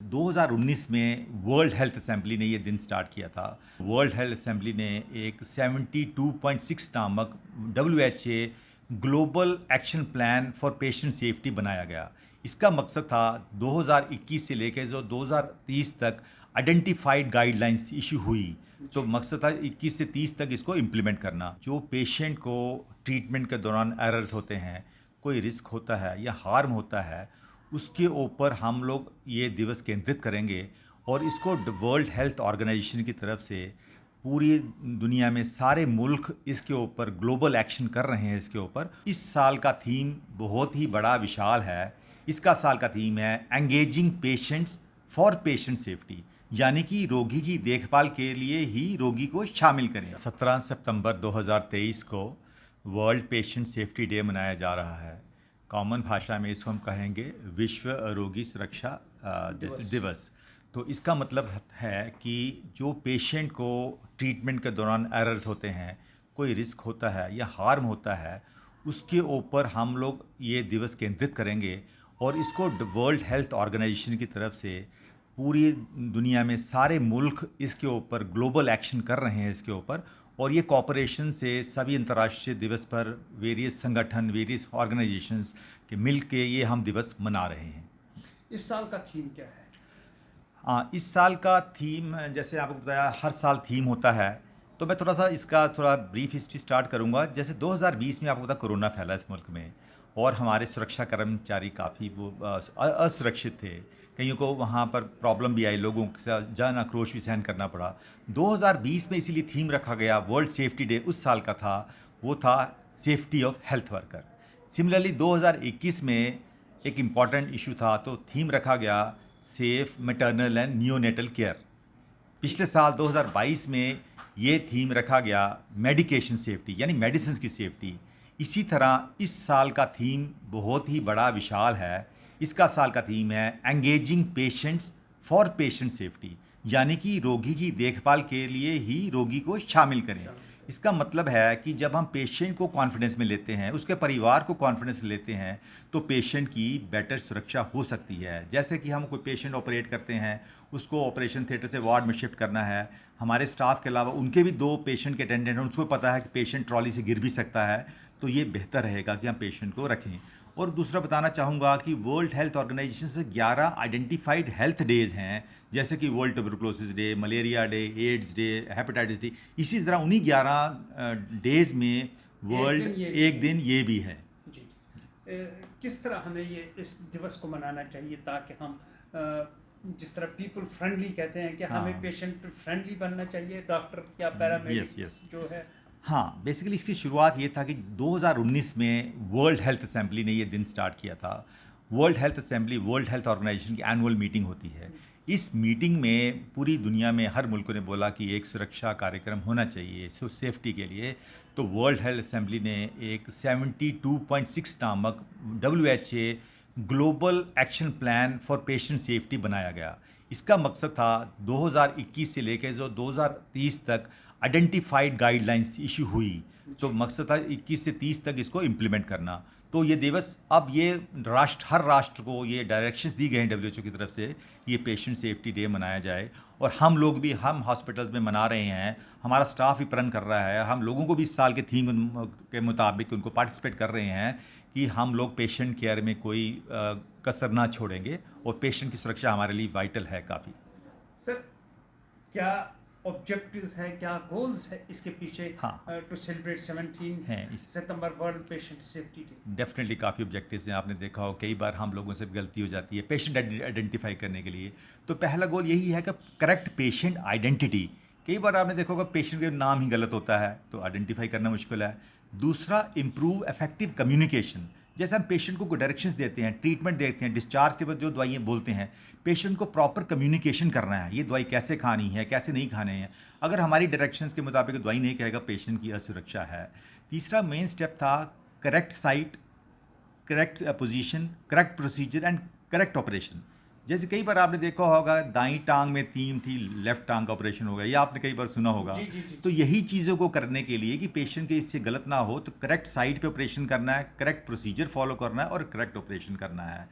2019 में world Health assembly ने ये दिन स्टार्ट किया था। वर्ल्ड हेल्थ असेंबली ने एक 72.6 नामक WHA global action plan for patient safety बनाया गया। इसका मकसद था 2021 से लेकर जो 2030 तक आइडेंटिफाइड गाइडलाइंस इशू हुई, तो मकसद था 21 से 30 तक इसको इम्प्लीमेंट करना। जो पेशेंट को ट्रीटमेंट के दौरान एरर्स होते हैं, कोई रिस्क होता है या हार्म होता है, उसके ऊपर हम लोग ये दिवस केंद्रित करेंगे और इसको वर्ल्ड हेल्थ ऑर्गेनाइजेशन की तरफ से पूरी दुनिया में सारे मुल्क इसके ऊपर ग्लोबल एक्शन कर रहे हैं। इसके ऊपर इस साल का थीम बहुत ही बड़ा विशाल है। इसका साल का थीम है engaging patients for patient safety, यानी कि रोगी की देखभाल के लिए ही रोगी को शामिल करें। 17 सितंबर 2023 को वर्ल्ड पेशेंट सेफ्टी डे मनाया जा रहा है। कॉमन भाषा में इसको हम कहेंगे विश्व रोगी सुरक्षा दिवस। तो इसका मतलब है कि जो पेशेंट को ट्रीटमेंट के दौरान एरर्स होते हैं, कोई रिस्क होता है या हार्म होता है, उसके ऊपर हम लोग ये दिवस केंद्रित करेंगे और इसको वर्ल्ड हेल्थ ऑर्गेनाइजेशन की तरफ से पूरी दुनिया में सारे मुल्क इसके ऊपर ग्लोबल एक्शन कर रहे हैं इसके ऊपर। और ये कॉपरेशन से सभी अंतर्राष्ट्रीय दिवस पर वेरियस संगठन, वेरियस ऑर्गेनाइजेशंस के मिल के ये हम दिवस मना रहे हैं। इस साल का थीम क्या है? हाँ, इस साल का थीम जैसे आपको बताया हर साल थीम होता है, तो मैं थोड़ा सा इसका थोड़ा ब्रीफ हिस्ट्री स्टार्ट करूँगा। जैसे 2020 में आपको पता कोरोना फैला इस मुल्क में और हमारे सुरक्षा कर्मचारी काफ़ी वो असुरक्षित थे। कईयों को वहाँ पर प्रॉब्लम भी आई, लोगों के साथ जन आक्रोश भी सहन करना पड़ा। 2020 में इसीलिए थीम रखा गया, वर्ल्ड सेफ्टी डे उस साल का था, वो था safety of health worker. Similarly 2021 में एक इम्पॉर्टेंट इशू था, तो थीम रखा गया safe maternal and neonatal care. पिछले साल 2022 में ये थीम रखा गया मेडिकेशन सेफ्टी, यानी मेडिसिन की सेफ्टी। इसी तरह इस साल का थीम बहुत ही बड़ा विशाल है। इसका साल का थीम है engaging patients for patient safety, यानी कि रोगी की देखभाल के लिए ही रोगी को शामिल करें। इसका मतलब है कि जब हम पेशेंट को कॉन्फिडेंस में लेते हैं, उसके परिवार को कॉन्फिडेंस में लेते हैं, तो पेशेंट की बेटर सुरक्षा हो सकती है। जैसे कि हम कोई पेशेंट ऑपरेट करते हैं, उसको ऑपरेशन थिएटर से वार्ड में शिफ्ट करना है, हमारे स्टाफ के अलावा उनके भी 2 पेशेंट के अटेंडेंट हैं, उसको पता है कि पेशेंट ट्रॉली से गिर भी सकता है, तो ये बेहतर रहेगा कि हम पेशेंट को रखें। और दूसरा बताना चाहूँगा कि वर्ल्ड हेल्थ ऑर्गेनाइजेशन से 11 आइडेंटिफाइड हेल्थ डेज हैं, जैसे कि World Tuberculosis Day, Malaria Day, AIDS Day, Hepatitis Day. इसी तरह उन्हीं 11 डेज में वर्ल्ड एक दिन ये भी है। जी। किस तरह हमें ये इस दिवस को मनाना चाहिए ताकि हम जिस तरह पीपल फ्रेंडली कहते हैं कि हमें पेशेंट फ्रेंडली बनना चाहिए, डॉक्टर या पैरामेडिक्स जो है। हाँ, बेसिकली इसकी शुरुआत ये था कि 2019 में वर्ल्ड हेल्थ असेंबली ने ये दिन स्टार्ट किया था। World Health Assembly World Health Organization की एनुअल मीटिंग होती है। इस मीटिंग में पूरी दुनिया में हर मुल्क ने बोला कि एक सुरक्षा कार्यक्रम होना चाहिए सेफ्टी के लिए। तो वर्ल्ड हेल्थ असेंबली ने एक 72.6 नामक WHA global action plan for patient safety बनाया गया। इसका मकसद था 2021 से लेकर जो 2030 तक आइडेंटिफाइड गाइडलाइंस इशू हुई, तो मकसद था 21 से 30 तक इसको इम्प्लीमेंट करना। तो ये दिवस अब ये हर राष्ट्र को ये डायरेक्शंस दी गए हैं WHO की तरफ से, ये पेशेंट सेफ्टी डे मनाया जाए। और हम लोग भी हम हॉस्पिटल्स में मना रहे हैं, हमारा स्टाफ भी प्रण कर रहा है, हम लोगों को भी इस साल के थीम के मुताबिक उनको पार्टिसिपेट कर रहे हैं कि हम लोग पेशेंट केयर में कोई कसर ना छोड़ेंगे और पेशेंट की सुरक्षा हमारे लिए वाइटल है काफ़ी। सर, क्या ऑब्जेक्टिव्स हैं, क्या गोल्स है इसके पीछे? हाँ, टू सेलिब्रेट 17 सितंबर World Patient Safety Day. Definitely काफ़ी ऑब्जेक्टिव्स हैं। आपने देखा हो कई बार हम लोगों से गलती हो जाती है पेशेंट आइडेंटिफाई करने के लिए। तो पहला गोल यही है कि करेक्ट पेशेंट आइडेंटिटी। कई बार आपने देखा होगा पेशेंट का नाम ही गलत होता है, तो आइडेंटिफाई करना मुश्किल है। दूसरा, इम्प्रूव इफेक्टिव कम्युनिकेशन। जैसे हम पेशेंट को डायरेक्शंस देते हैं, ट्रीटमेंट देते हैं, डिस्चार्ज के बाद जो दवाइयाँ बोलते हैं, पेशेंट को प्रॉपर कम्युनिकेशन करना है, ये दवाई कैसे खानी है, कैसे नहीं खाने हैं। अगर हमारी डायरेक्शंस के मुताबिक दवाई नहीं कहेगा, पेशेंट की असुरक्षा है। तीसरा मेन स्टेप था correct site, correct position, correct procedure and correct operation. जैसे कई बार आपने देखा होगा दाईं टांग में तीन थी, लेफ्ट टांग का ऑपरेशन हो गया, ये आपने कई बार सुना होगा। जी। तो यही चीज़ों को करने के लिए कि पेशेंट के इससे गलत ना हो, तो करेक्ट साइट पे ऑपरेशन करना है, करेक्ट प्रोसीजर फॉलो करना है और करेक्ट ऑपरेशन करना है।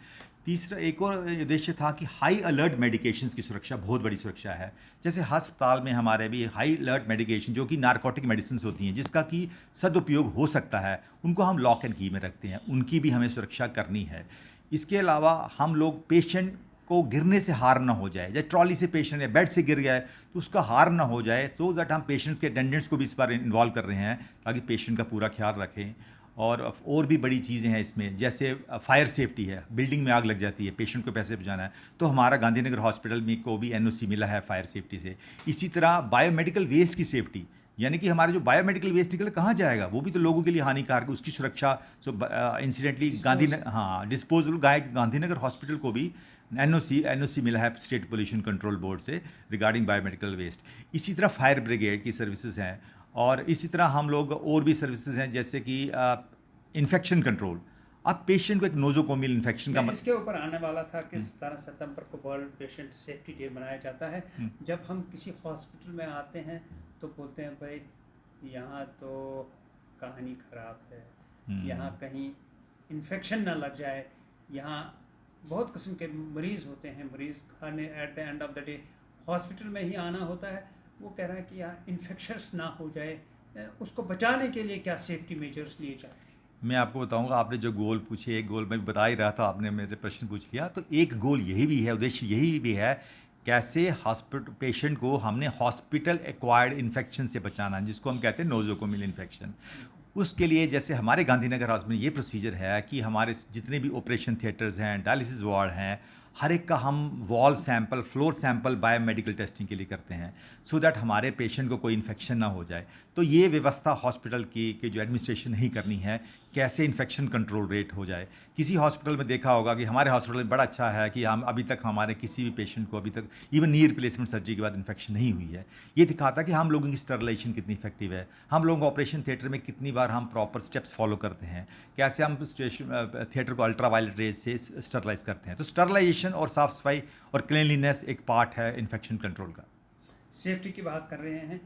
तीसरा एक और उद्देश्य था कि हाई अलर्ट मेडिकेशंस की सुरक्षा बहुत बड़ी सुरक्षा है। जैसे अस्पताल में हमारे भी हाई अलर्ट मेडिकेशन जो कि नारकोटिक मेडिसिन होती हैं जिसका कि सदुपयोग हो सकता है, उनको हम लॉक एंड की में रखते हैं, उनकी भी हमें सुरक्षा करनी है। इसके अलावा हम लोग पेशेंट को गिरने से हार ना हो जाए, जैसे ट्रॉली से पेशेंट या बेड से गिर गया है तो उसका हार ना हो जाए, तो दैट हम पेशेंट्स के अटेंडेंट्स को भी इस बार इन्वॉल्व कर रहे हैं ताकि पेशेंट का पूरा ख्याल रखें। और भी बड़ी चीज़ें हैं इसमें, जैसे फायर सेफ्टी है, बिल्डिंग में आग लग जाती है, पेशेंट को पैसे बचाना है, तो हमारा गांधीनगर हॉस्पिटल में को भी एनओसी मिला है फायर सेफ्टी से। इसी तरह बायोमेडिकल वेस्ट की सेफ्टी, यानी कि हमारा जो बायोमेडिकल वेस्ट निकल कहाँ जाएगा, वो भी तो लोगों के लिए हानिकारक है, उसकी सुरक्षा। Incidentally Gandhinagar disposal Gandhinagar hospital को भी एनओसी मिला है स्टेट पोल्यूशन कंट्रोल बोर्ड से रिगार्डिंग बायोमेडिकल वेस्ट। इसी तरह फायर ब्रिगेड की सर्विसेज हैं, और इसी तरह हम लोग और भी सर्विसेज हैं जैसे कि इन्फेक्शन कंट्रोल। अब पेशेंट को एक नोजोकोमियल इन्फेक्शन का इसके ऊपर आने वाला था कि 17 सितंबर को वर्ल्ड पेशेंट सेफ्टी डे मनाया जाता है। जब हम किसी हॉस्पिटल में आते हैं तो बोलते हैं भाई यहाँ तो कहानी ख़राब है, यहाँ कहीं इन्फेक्शन ना लग जाए, यहाँ बहुत किस्म के मरीज़ होते हैं, मरीज़ खाने at the end of the day hospital में ही आना होता है। वो कह रहा है कि यहाँ इन्फेक्शंस ना हो जाए, उसको बचाने के लिए क्या सेफ्टी मेजर्स लिए जाए। मैं आपको बताऊंगा, आपने जो गोल पूछे, एक गोल मैं बता ही रहा था, आपने मेरे प्रश्न पूछ लिया। तो एक गोल यही भी है, उद्देश्य यही भी है, कैसे हॉस्पिटल पेशेंट को हमने हॉस्पिटल एक्वायर्ड इन्फेक्शन से बचाना, जिसको हम कहते हैं नोजोकोमियल इन्फेक्शन। उसके लिए जैसे हमारे गांधीनगर हॉस्पिटल में ये प्रोसीजर है कि हमारे जितने भी ऑपरेशन थिएटर्स हैं, डायलिसिस वार्ड हैं, हर एक का हम wall sample, floor sample biomedical testing के लिए करते हैं, सो दैट हमारे पेशेंट को कोई इन्फेक्शन ना हो जाए। तो ये व्यवस्था हॉस्पिटल की जो एडमिनिस्ट्रेशन ही करनी है, कैसे इन्फेक्शन कंट्रोल रेट हो जाए। किसी हॉस्पिटल में देखा होगा कि हमारे हॉस्पिटल में बड़ा अच्छा है कि हम अभी तक हमारे किसी भी पेशेंट को अभी तक इवन नी रिप्लेसमेंट सर्जरी के बाद इन्फेक्शन नहीं हुई है। ये दिखाता है कि हम लोगों की स्टरलाइजेशन कितनी इफेक्टिव है, हम लोगों को ऑपरेशन थिएटर में कितनी बार हम प्रॉपर स्टेप्स फॉलो करते हैं, कैसे हम थिएटर को अल्ट्रावायलेट रेज से स्टरलाइज करते हैं। तो स्टरलाइजेशन और साफ सफाई और क्लीनलीनेस एक पार्ट है इन्फेक्शन कंट्रोल का। सेफ्टी की बात कर रहे हैं,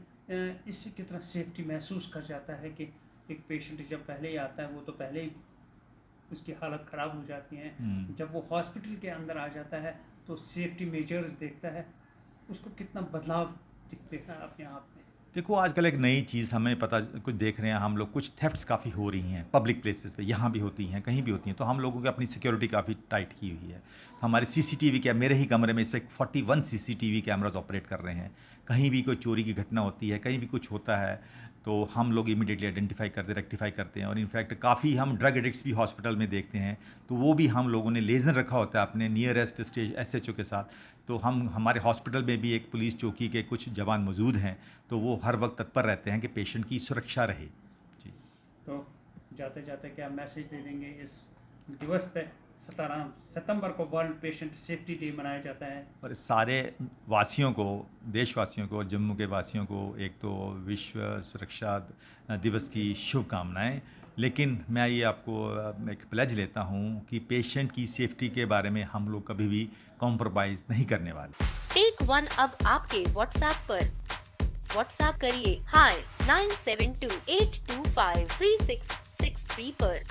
इससे कितना सेफ्टी महसूस कर जाता है कि एक पेशेंट जब पहले ही आता है वो तो पहले ही उसकी हालत ख़राब हो जाती है, जब वो हॉस्पिटल के अंदर आ जाता है तो सेफ्टी मेजर्स देखता है, उसको कितना बदलाव दिखते हैं अपने आप में। देखो, आजकल एक नई चीज़ हमें पता कुछ देख रहे हैं हम लोग, कुछ थेफ्ट्स काफ़ी हो रही हैं पब्लिक प्लेसेस पे, यहाँ भी होती हैं, कहीं भी होती हैं, तो हम लोगों की अपनी सिक्योरिटी काफ़ी टाइट की हुई है। हमारे सीसीटीवी क्या, मेरे ही कमरे में इस वक्त 41 सीसीटीवी कैमराज ऑपरेट कर रहे हैं। कहीं भी कोई चोरी की घटना होती है, कहीं भी कुछ होता है, तो हम लोग इमीडिएटली आइडेंटिफाई करते, रेक्टिफाई करते हैं। और इनफैक्ट काफ़ी हम ड्रग एडिक्ट्स भी हॉस्पिटल में देखते हैं, तो वो भी हम लोगों ने लेजन रखा होता है अपने नियरेस्ट स्टेज SHO के साथ। तो हमारे हॉस्पिटल में भी एक पुलिस चौकी के कुछ जवान मौजूद हैं, तो वो हर वक्त तत्पर रहते हैं कि पेशेंट की सुरक्षा रहे। जी, तो जाते जाते क्या मैसेज दे देंगे इस दिवस पे? 17 सितंबर को वर्ल्ड पेशेंट सेफ्टी डे मनाया जाता है, और सारे वासियों को, देशवासियों को, जम्मू के वासियों को एक तो विश्व सुरक्षा दिवस की शुभकामनाएं। लेकिन मैं ये आपको एक प्लेज लेता हूँ कि पेशेंट की सेफ्टी के बारे में हम लोग कभी भी कॉम्प्रोमाइज़ नहीं करने वाले। टेक वन अब आपके WhatsApp पर। WhatsApp करिए hi 9728253663 पर।